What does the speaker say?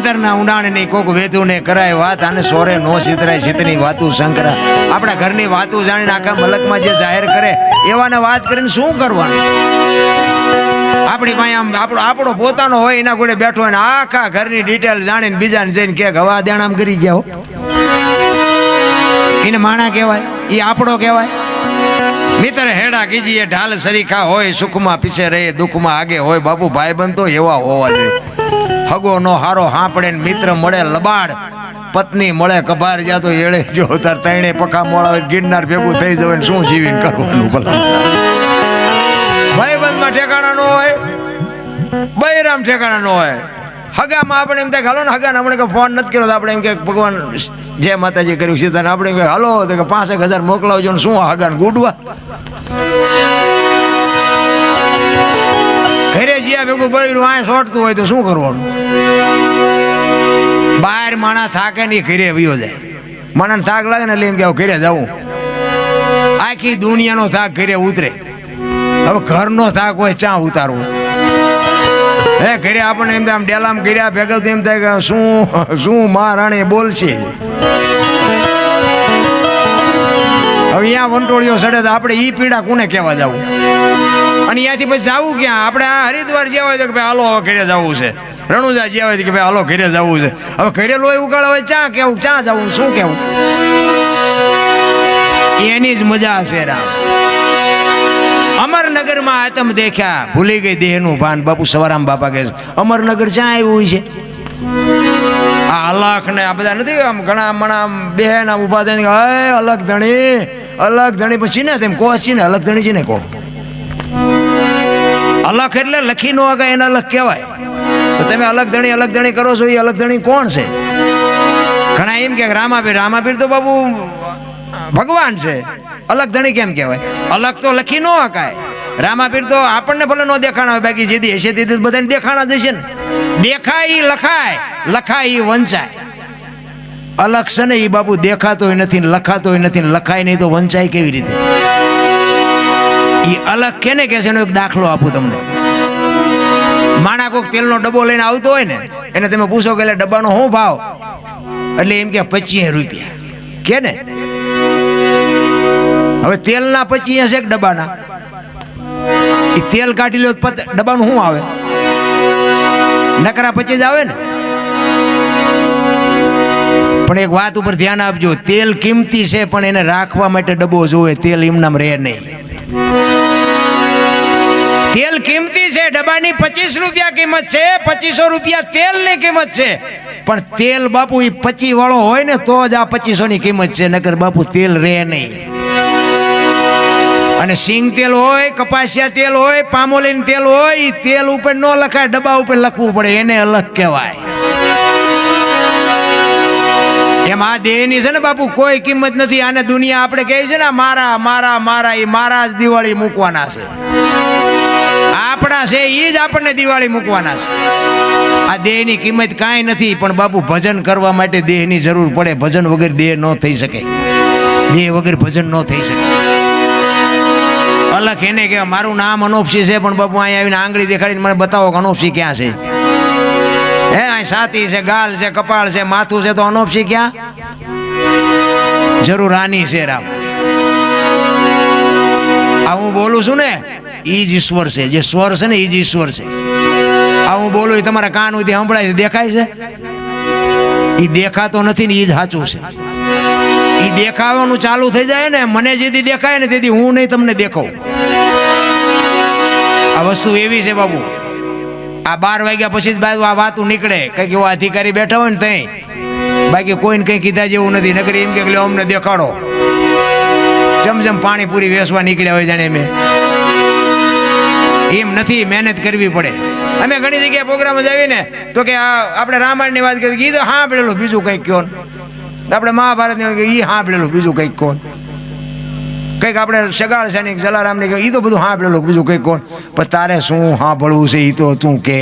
અંતરના ઊંડાણની કોક વેતું ને કરાય વાત, આને સોરે નો સીતરાય સીતની વાતું શંકરા. આપણા ઘરની વાતું જાણીને આખા મલકમાં જે જાહેર કરે એવાને વાત કરીને શું કરવાનું? આપણી પાસે આમ આપણો પોતાનો હોય એના જોડે બેઠો હોય ને આખા ઘરની ડિટેલ જાણીને બીજાને જઈને કે હવા દેણામ કરી ગયા હો, એને માણા કહેવાય? એ આપણો કહેવાય? મિત્ર હેડા કીજીએ ઢાલ સરીખા હોય, સુખમાં પીછે રહે દુઃખમાં આગે હોય. બાપુ ભાઈબંધ તો એવા હોવા જોઈએ. હગો નો હારો હાંપડે ને મિત્ર મળે લબાડ, પત્ની મળે કભાર જા તો એળે જો તાર તૈણે પખા મોળા હોય ગિરનાર ભેગું થઈ જવાય ને શું જીવીને કરવાનું ભલા? ભાઈબંધમાં ઠેકાણા ન હોય, બૈરામ ઠેકાણા ન હોય. હગામાં આપણે એમ થાય હાલો ને, હગાને આપણે ફોન નથી કર્યો તો આપણે એમ કે ભગવાન જય માતાજી કર્યું સીતાને આપણે એમ કે હાલો તો કે 5,000 મોકલાવજો ને શું હગાને ગુડવા? ઘરે જ્યાં ભેગું બૈરું આ સોટતું હોય તો શું કરવાનું? બહાર માણા થાકે નહીં, ઘરે વયો જાય. માણાને થાક લાગે ને એટલે એમ કે ઘરે જવું. આખી દુનિયાનો થાક ઘરે ઉતરે. હવે ઘરનો થાક હોય ચા ઉતારવું? હે ઘરે આપણને એમ થાય આમ ડેલામ કર્યા ભેગા એમ થાય કે શું મહારાણી બોલશે. હવે અહીંયા વંટોળીઓ સડે તો આપણે ઈ પીડા કોને કહેવા જવું? અને અહીંયાથી પછી જવું ક્યાં? આપણે આ હરિદ્વાર જ્યાં હોય તો કે ભાઈ હાલો ઘરે જવું છે, રણુજા જ્યાં હોય કે ભાઈ હાલો ઘરે જવું છે. હવે ઘરે લોહી ઉગાડવા હોય ચા કેવું, ચા જવું, શું કેવું? એની જ મજા છે રામ. અમરનગરમાં આતમ દેખ્યા ભૂલી ગઈ દેહનું ભાન. બાપુ સવારામ બાપા કહે છે અમરનગર ક્યાં આવ્યું હોય છે? આ અલખ ને આ બધા નથી આમ ઘણા મણા બેન આમ ઉભા થઈને અલગ ધણી પછી ને તેમ કહો છે ને અલગ ધણી છે ને કહો. અલખ એટલે લખી નો આગા એને અલગ કહેવાય. તો તમે અલગ ધણી કરો છો, એ અલગ ધણી કોણ છે? ઘણા એમ કે રામાપીર તો બાબુ ભગવાન છે, અલગ ધણી કેમ કહેવાય? અલગ તો લખી ન હકાય. રામાપીર તો આપણને ભલે ન દેખાણા હોય, બાકી જેથી હશે તેથી બધાને દેખાણા જ હશે ને. દેખાય ઈ લખાય, લખાય ઈ વંચાય. અલગ છે ને એ બાપુ દેખાતોય નથી, લખાતોય નથી, લખાય નહીં તો વંચાય કેવી રીતે? એ અલગ કેને કહે છે એનો એક દાખલો આપું તમને. માણા કોઈક તેલનો ડબ્બો લઈને આવતો હોય ને, એને તમે પૂછો કે ડબ્બાનો શું ભાવ? એટલે એમ કે 25 રૂપિયા કે ને. હવે તેલના 25 હશે ડબ્બાના, એ તેલ કાઢી લો ડબ્બાનું શું આવે? નકરા 25 આવે ને. પણ એક વાત ઉપર ધ્યાન આપજો, તેલ કિંમતી છે પણ એને રાખવા માટે ડબ્બો જોવે. તેલ એમનામ રહે નહીં. તેલ કિંમતી છે, ડબ્બાની 25 રૂપિયા કિંમત છે, 2500 રૂપિયા તેલની કિંમત છે. પણ તેલ બાપુ એ 25 વાળો હોય ને તો જ આ 2500 ની કિંમત છે, નકર બાપુ તેલ રહે નહીં. અને સિંગ તેલ હોય, કપાસિયા તેલ હોય, પામોલીન તેલ હોય, એ તેલ ઉપર ન લખાય, ડબ્બા ઉપર લખવું પડે, એને અલગ કહેવાય. એમ આ દેહની છે ને બાપુ કોઈ કિંમત નથી. આને દુનિયા આપણે કહે છે ને મારા મારા મારા, એ મારા જ દિવાળી મૂકવાના છે. આપણા છે એ જ આપણને દિવાળી મૂકવાના છે. આ દેહની કિંમત કાંઈ નથી. પણ બાપુ ભજન કરવા માટે દેહની જરૂર પડે. ભજન વગર દેહ ન થઈ શકે, દેહ વગર ભજન ન થઈ શકે. અલગ એને કે મારું નામ અનોપસી છે, પણ બાપુ અહીંયા આવીને આંગળી દેખાડીને મને બતાવો કે અનોપસી ક્યાં છે? હે આ છાતી છે, ગાલ છે, કપાળ છે, માથું છે, તો અનોપસી ક્યાં? જરૂર આની છે રામ. આ હું બોલું છું ને એ જ ઈશ્વર છે. જે સ્વર છે ને એ જ ઈશ્વર છે. આ હું બોલું એ તમારા કાન સુધી સંભળાય છે, દેખાય છે? એ દેખાતો નથી ને એ જ સાચું છે. એ દેખાવાનું ચાલુ થઈ જાય ને, મને જેથી દેખાય ને તેથી હું નહીં તમને દેખાઉં. આ વસ્તુ એવી છે બાબુ. આ 12 વાગ્યા પછી જ બાજુ આ વાતું નીકળે, કઈક એવા અધિકારી બેઠા હોય ને તઈ. બાકી કોઈને કઈ કીધા જેવું નથી. નકર એમ કે અમને દેખાડો, જમ પાણીપુરી વેચવા નીકળ્યા હોય જાણે. એમ નથી, મહેનત કરવી પડે. અમે ઘણી જગ્યાએ પ્રોગ્રામ જ આવીને તો કે આપણે રામાયણની વાત કરી, કીધું સાંભળેલું બીજું કંઈક કહો. આપણે મહાભારતની વાત કરી, એ સાંભળેલું બીજું કંઈક કહો. કંઈક આપણે સગાળ છે ને જલારામને કહ્યું, એ તો બધું સાંભળેલું બીજું કંઈક કહો. પણ તારે શું સાંભળવું છે એ તો તું કે.